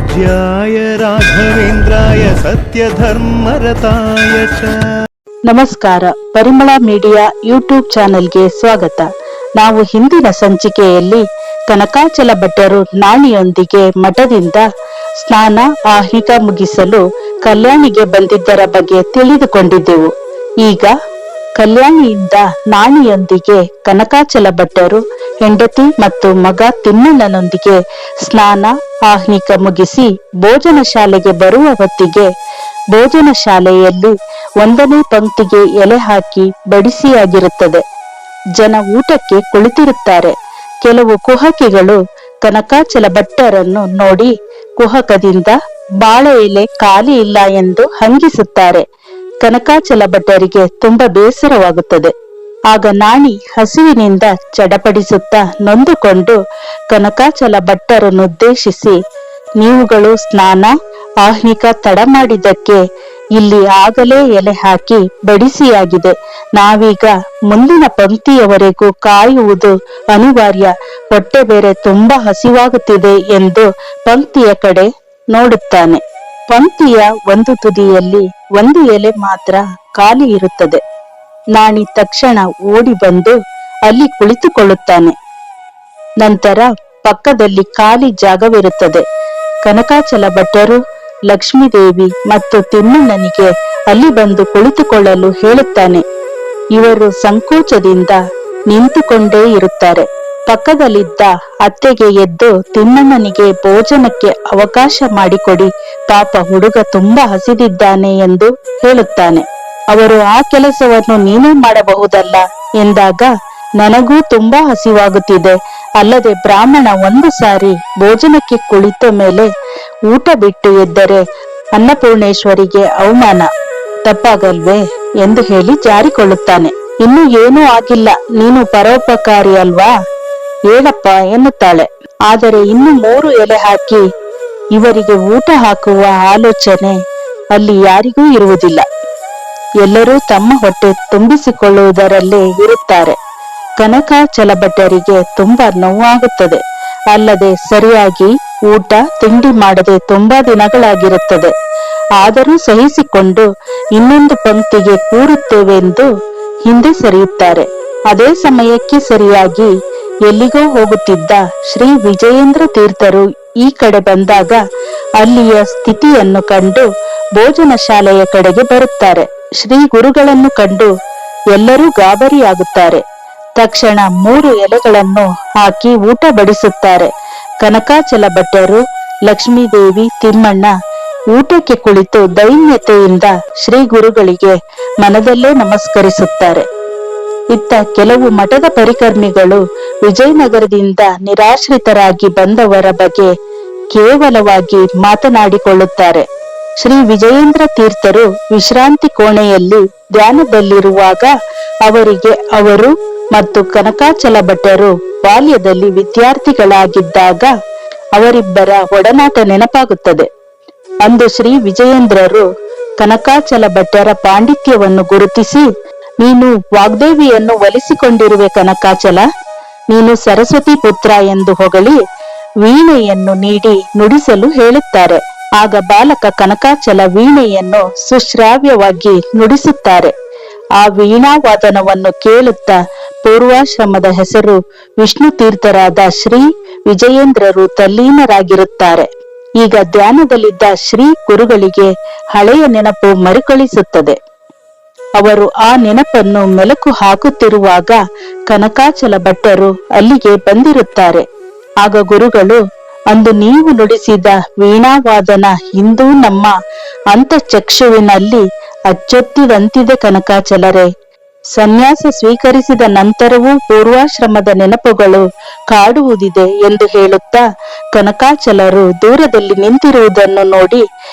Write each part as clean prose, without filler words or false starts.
पूज्याय राघवेन्द्राय सत्यधर्मरताय च। ನಮಸ್ಕಾರ. ಪರಿಮಳ ಮೀಡಿಯಾ ಯೂಟ್ಯೂಬ್ ಚಾನೆಲ್ಗೆ ಸ್ವಾಗತ. ನಾವು ಹಿಂದಿನ ಸಂಚಿಕೆಯಲ್ಲಿ ಕನಕಾಚಲ ಭಟ್ಟರು ನಾಣಿಯೊಂದಿಗೆ ಮಠದಿಂದ ಸ್ನಾನ ಆಹ್ನಿಕ ಮುಗಿಸಲು ಕಲ್ಯಾಣಿಗೆ ಬಂದಿದ್ದರ ಬಗ್ಗೆ ತಿಳಿದುಕೊಂಡಿದ್ದೆವು. ಈಗ ಕಲ್ಯಾಣಿಯಿಂದ ನಾಣಿಯೊಂದಿಗೆ ಕನಕಾಚಲ ಭಟ್ಟರು ಹೆಂಡತಿ ಮತ್ತು ಮಗ ತಿಮ್ಮಣ್ಣನೊಂದಿಗೆ ಸ್ನಾನ ಆಹ್ನಿಕ ಮುಗಿಸಿ ಭೋಜನ ಶಾಲೆಗೆ ಬರುವ ಹೊತ್ತಿಗೆ ಭೋಜನ ಶಾಲೆಯಲ್ಲಿ 1ನೇ ಪಂಕ್ತಿಗೆ ಎಲೆ ಹಾಕಿ ಬಡಿಸಿಯಾಗಿರುತ್ತದೆ. ಜನ ಊಟಕ್ಕೆ ಕುಳಿತಿರುತ್ತಾರೆ. ಕೆಲವು ಕುಹಕಿಗಳು ಕನಕಾಚಲ ಭಟ್ಟರನ್ನು ನೋಡಿ ಕುಹಕದಿಂದ ಬಾಳೆ ಎಲೆ ಖಾಲಿ ಇಲ್ಲ ಎಂದು ಹಂಗಿಸುತ್ತಾರೆ. ಕನಕಾಚಲ ಭಟ್ಟರಿಗೆ ತುಂಬಾ ಬೇಸರವಾಗುತ್ತದೆ. ಆಗ ನಾಣಿ ಹಸಿವಿನಿಂದ ಚಡಪಡಿಸುತ್ತಾ ನೊಂದುಕೊಂಡು ಕನಕಾಚಲ ಭಟ್ಟರನ್ನುದ್ದೇಶಿಸಿ, ನೀವುಗಳು ಸ್ನಾನ ಆಹ್ನಿಕ ತಡ ಮಾಡಿದ್ದಕ್ಕೆ ಇಲ್ಲಿ ಆಗಲೇ ಎಲೆ ಹಾಕಿ ಬಡಿಸಿಯಾಗಿದೆ. ನಾವೀಗ ಮುಂದಿನ ಪಂಕ್ತಿಯವರೆಗೂ ಕಾಯುವುದು ಅನಿವಾರ್ಯ. ಹೊಟ್ಟೆ ಬೇರೆ ತುಂಬಾ ಹಸಿವಾಗುತ್ತಿದೆ ಎಂದು ಪಂಕ್ತಿಯ ಕಡೆ ನೋಡುತ್ತಾನೆ. ಪಂಕ್ತಿಯ ಒಂದು ತುದಿಯಲ್ಲಿ 1 ಎಲೆ ಮಾತ್ರ ಖಾಲಿ ಇರುತ್ತದೆ. ನಾಣಿ ತಕ್ಷಣ ಓಡಿ ಬಂದು ಅಲ್ಲಿ ಕುಳಿತುಕೊಳ್ಳುತ್ತಾನೆ. ನಂತರ ಪಕ್ಕದಲ್ಲಿ ಖಾಲಿ ಜಾಗವಿರುತ್ತದೆ. ಕನಕಾಚಲ ಭಟ್ಟರು ಲಕ್ಷ್ಮೀದೇವಿ ಮತ್ತು ತಿಮ್ಮಣ್ಣನಿಗೆ ಅಲ್ಲಿ ಬಂದು ಕುಳಿತುಕೊಳ್ಳಲು ಹೇಳುತ್ತಾನೆ. ಇವರು ಸಂಕೋಚದಿಂದ ನಿಂತುಕೊಂಡೇ ಇರುತ್ತಾರೆ. ಪಕ್ಕದಲ್ಲಿದ್ದ ಅತ್ತೆಗೆ ಎದ್ದು ತಿಮ್ಮಣ್ಣನಿಗೆ ಭೋಜನಕ್ಕೆ ಅವಕಾಶ ಮಾಡಿಕೊಡಿ, ಪಾಪ ಹುಡುಗ ತುಂಬಾ ಹಸಿದಿದ್ದಾನೆ ಎಂದು ಹೇಳುತ್ತಾನೆ. ಅವರು ಆ ಕೆಲಸವನ್ನು ನೀನೇ ಮಾಡಬಹುದಲ್ಲ ಎಂದಾಗ, ನನಗೂ ತುಂಬಾ ಹಸಿವಾಗುತ್ತಿದೆ, ಅಲ್ಲದೆ ಬ್ರಾಹ್ಮಣ 1 ಸಾರಿ ಭೋಜನಕ್ಕೆ ಕುಳಿತ ಮೇಲೆ ಊಟ ಬಿಟ್ಟು ಎದ್ದರೆ ಅನ್ನಪೂರ್ಣೇಶ್ವರಿಗೆ ಅವಮಾನ, ತಪ್ಪಾಗಲ್ವೇ ಎಂದು ಹೇಳಿ ಜಾರಿಕೊಳ್ಳುತ್ತಾನೆ. ಇನ್ನು ಏನೂ ಆಗಿಲ್ಲ, ನೀನು ಪರೋಪಕಾರಿ ಅಲ್ವಾ, ಹೇಳಪ್ಪ ಎನ್ನುತ್ತಾಳೆ. ಆದರೆ ಇನ್ನು 3 ಎಲೆ ಹಾಕಿ ಇವರಿಗೆ ಊಟ ಹಾಕುವ ಆಲೋಚನೆ ಅಲ್ಲಿ ಯಾರಿಗೂ ಇರುವುದಿಲ್ಲ. ಎಲ್ಲರೂ ತಮ್ಮ ಹೊಟ್ಟೆ ತುಂಬಿಸಿಕೊಳ್ಳುವುದರಲ್ಲೇ ಇರುತ್ತಾರೆ. ಕನಕಾಚಲ ಭಟ್ಟರಿಗೆ ತುಂಬಾ ನೋವಾಗುತ್ತದೆ. ಅಲ್ಲದೆ ಸರಿಯಾಗಿ ಊಟ ತಿಂಡಿ ಮಾಡದೆ ತುಂಬಾ ದಿನಗಳಾಗಿರುತ್ತದೆ. ಆದರೂ ಸಹಿಸಿಕೊಂಡು ಇನ್ನೊಂದು ಪಂಕ್ತಿಗೆ ಕೂರುತ್ತೇವೆಂದು ಹಿಂದೆ ಸರಿಯುತ್ತಾರೆ. ಅದೇ ಸಮಯಕ್ಕೆ ಸರಿಯಾಗಿ ಎಲ್ಲಿಗೋ ಹೋಗುತ್ತಿದ್ದ ಶ್ರೀ ವಿಜಯೇಂದ್ರ ತೀರ್ಥರು ಈ ಕಡೆ ಬಂದಾಗ ಅಲ್ಲಿಯ ಸ್ಥಿತಿಯನ್ನು ಕಂಡು ಭೋಜನ ಶಾಲೆಯ ಕಡೆಗೆ ಬರುತ್ತಾರೆ. ಶ್ರೀ ಗುರುಗಳನ್ನು ಕಂಡು ಎಲ್ಲರೂ ಗಾಬರಿಯಾಗುತ್ತಾರೆ. ತಕ್ಷಣ 3 ಎಲೆಗಳನ್ನು ಹಾಕಿ ಊಟ ಬಡಿಸುತ್ತಾರೆ. ಕನಕಾಚಲ ಭಟ್ಟರು ಲಕ್ಷ್ಮೀದೇವಿ ತಿಮ್ಮಣ್ಣ ಊಟಕ್ಕೆ ಕುಳಿತು ದೈನ್ಯತೆಯಿಂದ ಶ್ರೀ ಗುರುಗಳಿಗೆ ಮನದಲ್ಲೇ ನಮಸ್ಕರಿಸುತ್ತಾರೆ. ಇತ್ತ ಕೆಲವು ಮಠದ ಪರಿಕರ್ಮಿಗಳು ವಿಜಯನಗರದಿಂದ ನಿರಾಶ್ರಿತರಾಗಿ ಬಂದವರ ಬಗ್ಗೆ ಕೇವಲವಾಗಿ ಮಾತನಾಡಿಕೊಳ್ಳುತ್ತಾರೆ. ಶ್ರೀ ವಿಜಯೇಂದ್ರ ತೀರ್ಥರು ವಿಶ್ರಾಂತಿ ಕೋಣೆಯಲ್ಲಿ ಧ್ಯಾನದಲ್ಲಿರುವಾಗ ಅವರಿಗೆ ಅವರು ಮತ್ತು ಕನಕಾಚಲ ಭಟ್ಟರು ಬಾಲ್ಯದಲ್ಲಿ ವಿದ್ಯಾರ್ಥಿಗಳಾಗಿದ್ದಾಗ ಅವರಿಬ್ಬರ ಒಡನಾಟ ನೆನಪಾಗುತ್ತದೆ. ಅಂದು ಶ್ರೀ ವಿಜಯೇಂದ್ರರು ಕನಕಾಚಲ ಭಟ್ಟರ ಪಾಂಡಿತ್ಯವನ್ನು ಗುರುತಿಸಿ, ನೀನು ವಾಗ್ದೇವಿಯನ್ನು ಒಲಿಸಿಕೊಂಡಿರುವೆ ಕನಕಾಚಲ, ನೀನು ಸರಸ್ವತಿ ಪುತ್ರ ಎಂದು ಹೊಗಳಿ ವೀಣೆಯನ್ನು ನೀಡಿ ನುಡಿಸಲು ಹೇಳುತ್ತಾರೆ. ಆಗ ಬಾಲಕ ಕನಕಾಚಲ ವೀಣೆಯನ್ನು ಸುಶ್ರಾವ್ಯವಾಗಿ ನುಡಿಸುತ್ತಾರೆ. ಆ ವೀಣಾವಾದನವನ್ನು ಕೇಳುತ್ತಾ ಪೂರ್ವಾಶ್ರಮದ ಹೆಸರು ವಿಷ್ಣು ತೀರ್ಥರಾದ ಶ್ರೀ ವಿಜಯೇಂದ್ರರು ತಲ್ಲೀನರಾಗಿರುತ್ತಾರೆ. ಈಗ ಧ್ಯಾನದಲ್ಲಿದ್ದ ಶ್ರೀ ಗುರುಗಳಿಗೆ ಹಳೆಯ ನೆನಪು ಮರುಕಳಿಸುತ್ತದೆ. ಅವರು ಆ ನೆನಪನ್ನು ಮೆಲುಕು ಹಾಕುತ್ತಿರುವಾಗ ಕನಕಾಚಲ ಭಟ್ಟರು ಅಲ್ಲಿಗೆ ಬಂದಿರುತ್ತಾರೆ. ಆಗ ಗುರುಗಳು, ಅಂದು ನೀವು ನುಡಿಸಿದ ವೀಣಾವಾದನ ಇಂದು ನಮ್ಮ ಅಂತಃಚಕ್ಷುವಿನಲ್ಲಿ ಅಚ್ಚೊತ್ತಿದಂತಿದೆ ಕನಕಾಚಲರೇ. ಸನ್ಯಾಸ ಸ್ವೀಕರಿಸಿದ ನಂತರವೂ ಪೂರ್ವಾಶ್ರಮದ ನೆನಪುಗಳು ಕಾಡುವುದಿದೆ ಎಂದು ಹೇಳುತ್ತಾ ಕನಕಾಚಲರು ದೂರದಲ್ಲಿ ನಿಂತಿರುವುದನ್ನು ನೋಡಿ,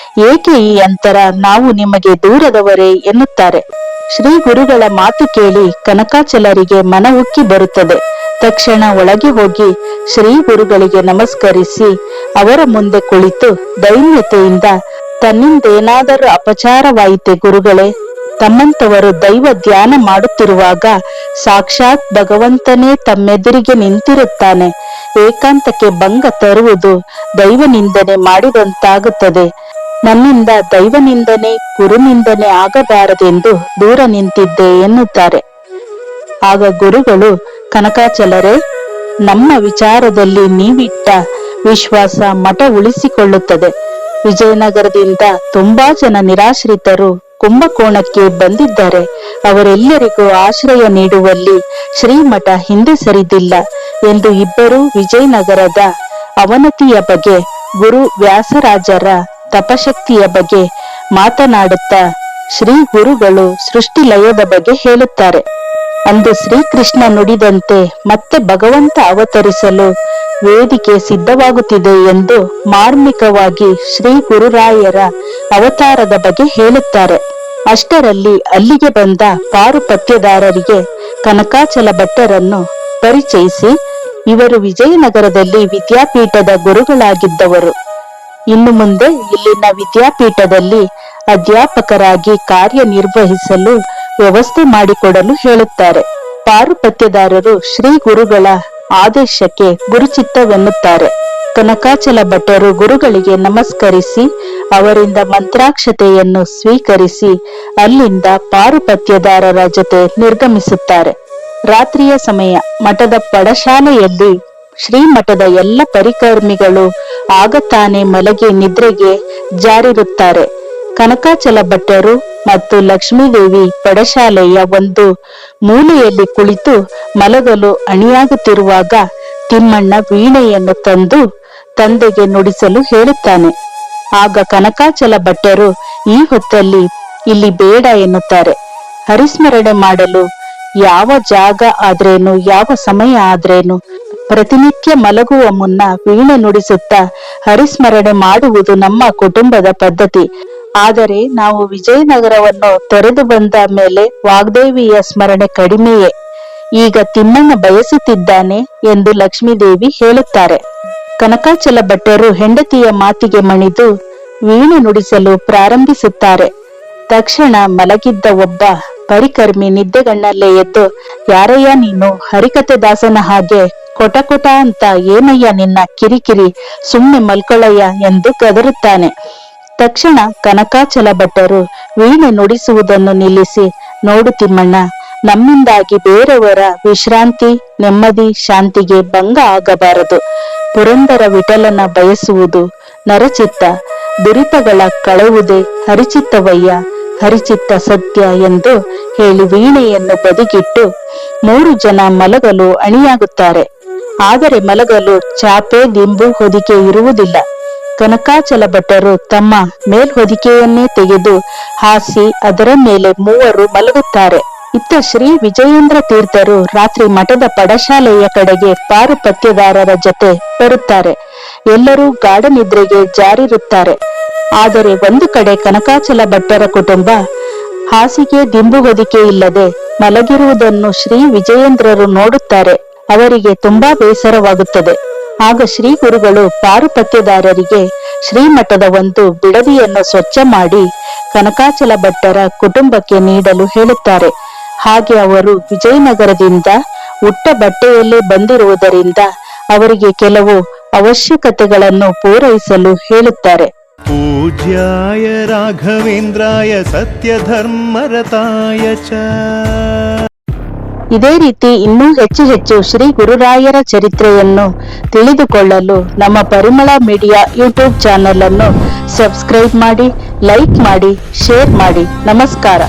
ಏಕೆ ಈ ಅಂತರ, ನಾವು ನಿಮಗೆ ದೂರದವರೇ ಎನ್ನುತ್ತಾರೆ. ಶ್ರೀ ಗುರುಗಳ ಮಾತು ಕೇಳಿ ಕನಕಾಚಲರಿಗೆ ಮನ ಉಕ್ಕಿ ಬರುತ್ತದೆ. ತಕ್ಷಣ ಒಳಗೆ ಹೋಗಿ ಶ್ರೀ ಗುರುಗಳಿಗೆ ನಮಸ್ಕರಿಸಿ ಅವರ ಮುಂದೆ ಕುಳಿತು ದೈನ್ಯತೆಯಿಂದ, ತನ್ನಿಂದೇನಾದರೂ ಅಪಚಾರವಾಯಿತೆ ಗುರುಗಳೇ, ತಮ್ಮಂತವರು ದೈವ ಧ್ಯಾನ ಮಾಡುತ್ತಿರುವಾಗ ಸಾಕ್ಷಾತ್ ಭಗವಂತನೇ ತಮ್ಮೆದುರಿಗೆ ನಿಂತಿರುತ್ತಾನೆ. ಏಕಾಂತಕ್ಕೆ ಭಂಗ ತರುವುದು ದೈವ ನಿಂದನೆ ಮಾಡಿದಂತಾಗುತ್ತದೆ. ನನ್ನಿಂದ ದೈವ ನಿಂದನೆ ಗುರುನಿಂದನೆ ಆಗಬಾರದೆಂದು ದೂರ ನಿಂತಿದ್ದೆ ಎನ್ನುತ್ತಾರೆ. ಆಗ ಗುರುಗಳು, ಕನಕಾಚಲರೇ, ನಮ್ಮ ವಿಚಾರದಲ್ಲಿ ನೀವಿಟ್ಟ ವಿಶ್ವಾಸ ಮಠ ಉಳಿಸಿಕೊಳ್ಳುತ್ತದೆ. ವಿಜಯನಗರದಿಂದ ತುಂಬಾ ಜನ ನಿರಾಶ್ರಿತರು ಕುಂಭಕೋಣಕ್ಕೆ ಬಂದಿದ್ದಾರೆ. ಅವರೆಲ್ಲರಿಗೂ ಆಶ್ರಯ ನೀಡುವಲ್ಲಿ ಶ್ರೀಮಠ ಹಿಂದೆ ಸರಿದಿಲ್ಲ ಎಂದು ಇಬ್ಬರು ವಿಜಯನಗರದ ಅವನತಿಯ ಬಗ್ಗೆ, ಗುರು ವ್ಯಾಸರಾಜರ ತಪಶಕ್ತಿಯ ಬಗ್ಗೆ ಮಾತನಾಡುತ್ತಾ ಶ್ರೀ ಗುರುಗಳು ಸೃಷ್ಟಿ ಲಯದ ಬಗ್ಗೆ ಹೇಳುತ್ತಾರೆ. ಅಂದು ಶ್ರೀಕೃಷ್ಣ ನುಡಿದಂತೆ ಮತ್ತೆ ಭಗವಂತ ಅವತರಿಸಲು ವೇದಿಕೆ ಸಿದ್ಧವಾಗುತ್ತಿದೆ ಎಂದು ಮಾರ್ಮಿಕವಾಗಿ ಶ್ರೀ ಗುರುರಾಯರ ಅವತಾರದ ಬಗ್ಗೆ ಹೇಳುತ್ತಾರೆ. ಅಷ್ಟರಲ್ಲಿ ಅಲ್ಲಿಗೆ ಬಂದ ಪಾರುಪತ್ಯದಾರರಿಗೆ ಕನಕಾಚಲ ಭಟ್ಟರನ್ನು ಪರಿಚಯಿಸಿ, ಇವರು ವಿಜಯನಗರದಲ್ಲಿ ವಿದ್ಯಾಪೀಠದ ಗುರುಗಳಾಗಿದ್ದವರು. ಇನ್ನು ಮುಂದೆ ಇಲ್ಲಿನ ವಿದ್ಯಾಪೀಠದಲ್ಲಿ ಅಧ್ಯಾಪಕರಾಗಿ ಕಾರ್ಯನಿರ್ವಹಿಸಲು ವ್ಯವಸ್ಥೆ ಮಾಡಿಕೊಡಲು ಹೇಳುತ್ತಾರೆ. ಪಾರುಪತ್ಯದಾರರು ಶ್ರೀ ಗುರುಗಳ ಆದೇಶಕ್ಕೆ ಗುರುಚಿತ್ತವೆನ್ನುತ್ತಾರೆ. ಕನಕಾಚಲ ಭಟ್ಟರು ಗುರುಗಳಿಗೆ ನಮಸ್ಕರಿಸಿ ಅವರಿಂದ ಮಂತ್ರಾಕ್ಷತೆಯನ್ನು ಸ್ವೀಕರಿಸಿ ಅಲ್ಲಿಂದ ಪಾರುಪತ್ಯದಾರರ ಜೊತೆ ನಿರ್ಗಮಿಸುತ್ತಾರೆ. ರಾತ್ರಿಯ ಸಮಯ. ಮಠದ ಪಡಶಾಲೆಯಲ್ಲಿ ಶ್ರೀಮಠದ ಎಲ್ಲ ಪರಿಕರ್ಮಿಗಳು ಆಗ ತಾನೇ ಮಲಗಿ ನಿದ್ರೆಗೆ ಜಾರಿರುತ್ತಾರೆ. ಕನಕಾಚಲ ಭಟ್ಟರು ಮತ್ತು ಲಕ್ಷ್ಮೀದೇವಿ ಪಡಶಾಲೆಯ ಒಂದು ಮೂಲೆಯಲ್ಲಿ ಕುಳಿತು ಮಲಗಲು ಅಣಿಯಾಗುತ್ತಿರುವಾಗ ತಿಮ್ಮಣ್ಣ ವೀಣೆಯನ್ನು ತಂದು ತಂದೆಗೆ ನುಡಿಸಲು ಹೇಳುತ್ತಾನೆ. ಆಗ ಕನಕಾಚಲ ಭಟ್ಟರು ಈ ಹೊತ್ತಲ್ಲಿ ಇಲ್ಲಿ ಬೇಡ ಎನ್ನುತ್ತಾರೆ. ಹರಿಸ್ಮರಣೆ ಮಾಡಲು ಯಾವ ಜಾಗ ಆದ್ರೇನು, ಯಾವ ಸಮಯ ಆದ್ರೇನು, ಪ್ರತಿನಿತ್ಯ ಮಲಗುವ ಮುನ್ನ ವೀಣೆ ನುಡಿಸುತ್ತಾ ಹರಿಸ್ಮರಣೆ ಮಾಡುವುದು ನಮ್ಮ ಕುಟುಂಬದ ಪದ್ಧತಿ. ಆದರೆ ನಾವು ವಿಜಯನಗರವನ್ನು ತೊರೆದು ಬಂದ ಮೇಲೆ ವಾಗ್ದೇವಿಯ ಸ್ಮರಣೆ ಕಡಿಮೆಯೇ. ಈಗ ತಿಮ್ಮಣ್ಣ ಬಯಸುತ್ತಿದ್ದಾನೆ ಎಂದು ಲಕ್ಷ್ಮೀದೇವಿ ಹೇಳುತ್ತಾರೆ. ಕನಕಾಚಲ ಭಟ್ಟರು ಹೆಂಡತಿಯ ಮಾತಿಗೆ ಮಣಿದು ವೀಣೆ ನುಡಿಸಲು ಪ್ರಾರಂಭಿಸುತ್ತಾರೆ. ತಕ್ಷಣ ಮಲಗಿದ್ದ ಒಬ್ಬ ಪರಿಕರ್ಮಿ ನಿದ್ದೆಗಣ್ಣಲ್ಲೇ ಎದ್ದು, ಯಾರಯ್ಯ ನೀನು, ಹರಿಕತೆ ದಾಸನ ಹಾಗೆ ಕೊಟ ಕೊಟ ಅಂತ ಏನಯ್ಯ ನಿನ್ನ ಕಿರಿಕಿರಿ, ಸುಮ್ನೆ ಮಲ್ಕೊಳ್ಳಯ್ಯ ಎಂದು ಗದರುತ್ತಾನೆ. ತಕ್ಷಣ ಕನಕಾಚಲ ಭಟ್ಟರು ವೀಣೆ ನುಡಿಸುವುದನ್ನು ನಿಲ್ಲಿಸಿ, ನೋಡು ತಿಮ್ಮಣ್ಣ, ನಮ್ಮಿಂದಾಗಿ ಬೇರೆಯವರ ವಿಶ್ರಾಂತಿ, ನೆಮ್ಮದಿ, ಶಾಂತಿಗೆ ಭಂಗ ಆಗಬಾರದು. ಪುರಂದರ ವಿಠಲನ ಬಯಸುವುದು ನರಚಿತ್ತ, ದುರಿತಗಳ ಕಳೆವುದೇ ಹರಿಚಿತ್ತವಯ್ಯ, ಹರಿಚಿತ್ತ ಸತ್ಯ ಎಂದು ಹೇಳಿ ವೀಣೆಯನ್ನು ಬದಿಗಿಟ್ಟು 3 ಜನ ಮಲಗಲು ಅಣಿಯಾಗುತ್ತಾರೆ. ಆದರೆ ಮಲಗಲು ಚಾಪೆ, ದಿಂಬು, ಹೊದಿಕೆ ಇರುವುದಿಲ್ಲ. ಕನಕಾಚಲ ಭಟ್ಟರು ತಮ್ಮ ಮೇಲ್ಹೊದಿಕೆಯನ್ನೇ ತೆಗೆದು ಹಾಸಿ ಅದರ ಮೇಲೆ 3 ಮಲಗುತ್ತಾರೆ. ಇತ್ತ ಶ್ರೀ ವಿಜಯೇಂದ್ರ ತೀರ್ಥರು ರಾತ್ರಿ ಮಠದ ಪಡಶಾಲೆಯ ಕಡೆಗೆ ಪಾರುಪತ್ಯದಾರರ ಜೊತೆ ಬರುತ್ತಾರೆ. ಎಲ್ಲರೂ ಗಾಢ ನಿದ್ರೆಗೆ ಜಾರಿರುತ್ತಾರೆ. ಆದರೆ ಒಂದು ಕಡೆ ಕನಕಾಚಲ ಭಟ್ಟರ ಕುಟುಂಬ ಹಾಸಿಗೆ, ದಿಂಬು, ಹೊದಿಕೆ ಇಲ್ಲದೆ ಮಲಗಿರುವುದನ್ನು ಶ್ರೀ ವಿಜಯೇಂದ್ರರು ನೋಡುತ್ತಾರೆ. ಅವರಿಗೆ ತುಂಬಾ ಬೇಸರವಾಗುತ್ತದೆ. ಆಗ ಶ್ರೀ ಗುರುಗಳು ಪಾರುಪತ್ಯದಾರರಿಗೆ ಶ್ರೀಮಠದ ಒಂದು ಬಿಡದಿಯನ್ನು ಸ್ವಚ್ಛ ಮಾಡಿ ಕನಕಾಚಲ ಭಟ್ಟರ ಕುಟುಂಬಕ್ಕೆ ನೀಡಲು ಹೇಳುತ್ತಾರೆ. ಹಾಗೆ ಅವರು ವಿಜಯನಗರದಿಂದ ಉಟ್ಟ ಬಟ್ಟೆಯಲ್ಲೇ ಬಂದಿರುವುದರಿಂದ ಅವರಿಗೆ ಕೆಲವು ಅವಶ್ಯಕತೆಗಳನ್ನು ಪೂರೈಸಲು ಹೇಳುತ್ತಾರೆ. ಪೂಜ್ಯಾಯ ರಾಘವೇಂದ್ರಾಯ ಸತ್ಯಧರ್ಮರತಾಯ ಚ. ಇದೇ ರೀತಿ ಇನ್ನೂ ಹೆಚ್ಚು ಹೆಚ್ಚು ಶ್ರೀ ಗುರುರಾಯರ ಚರಿತ್ರೆಯನ್ನು ತಿಳಿದುಕೊಳ್ಳಲು ನಮ್ಮ ಪರಿಮಳ ಮೀಡಿಯಾ ಯೂಟ್ಯೂಬ್ ಚಾನೆಲ್ ಅನ್ನು ಸಬ್ಸ್ಕ್ರೈಬ್ ಮಾಡಿ, ಲೈಕ್ ಮಾಡಿ, ಶೇರ್ ಮಾಡಿ. ನಮಸ್ಕಾರ.